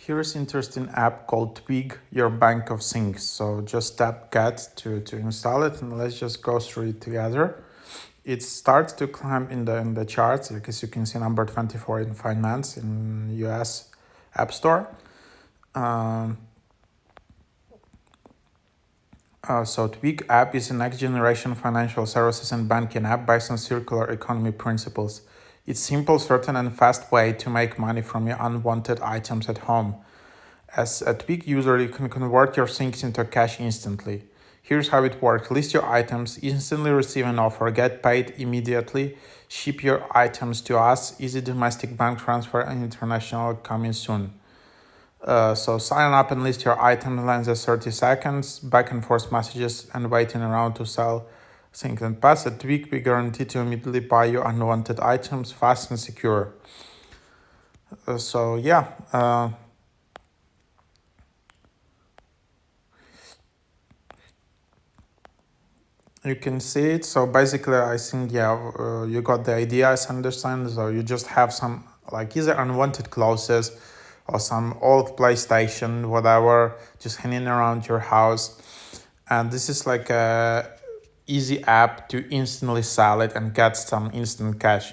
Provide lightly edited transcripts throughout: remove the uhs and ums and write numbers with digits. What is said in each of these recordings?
Here's interesting app called Twig, your bank of things. So just tap get to install it, and let's just go through it together. It starts to climb in the charts, like as you can see, number 24 in finance in US App Store. So Twig app is a next generation financial services and banking app based on circular economy principles. It's simple, certain, and fast way to make money from your unwanted items at home. As a Twig user, you can convert your things into cash instantly. Here's how it works. List your items, instantly receive an offer, get paid immediately, ship your items to us, easy domestic bank transfer, and international coming soon. So sign up and list your item length as 30 seconds, back and forth messages, and waiting around to sell things and pass. At Twig, we guarantee to immediately buy your unwanted items fast and secure. You can see it. So basically, I think, you got the idea, I understand. So you just have some like either unwanted clothes or some old PlayStation, whatever, just hanging around your house. And this is like a easy app to instantly sell it and get some instant cash.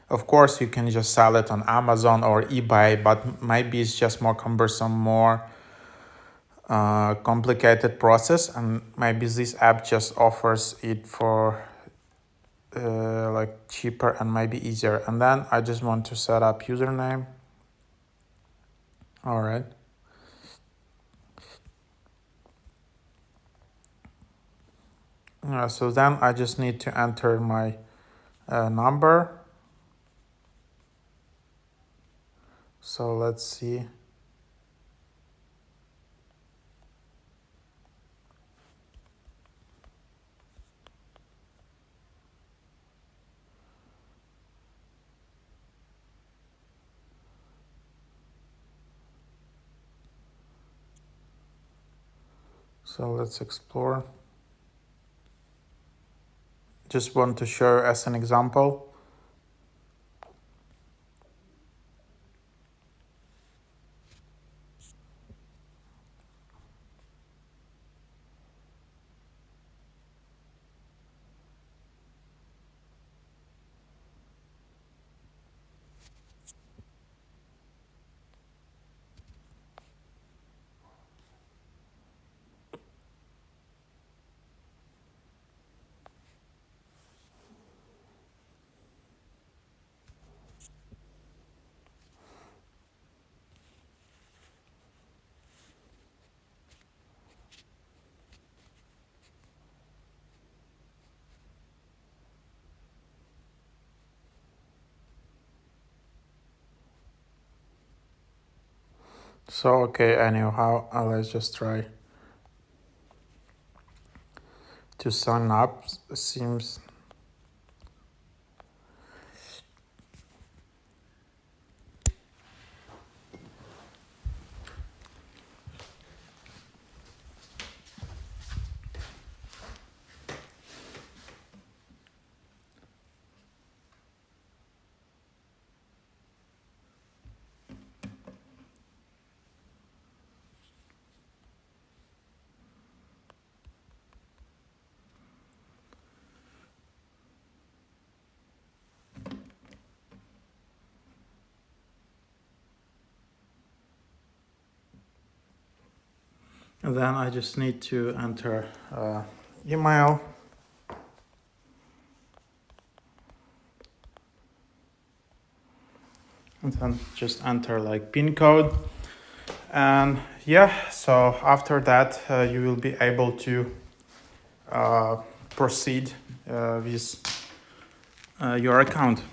Of course, you can just sell it on Amazon or eBay, but maybe it's just more cumbersome, more complicated process, and maybe this app just offers it for like cheaper and maybe easier. And then I just want to set up username. All right. So then I just need to enter my number. So let's see. So let's explore. Just want to show as an example. So, okay, anyhow, let's just try to sign up. Seems and then I just need to enter email. And then just enter like PIN code. And yeah, so after that, you will be able to proceed with your account.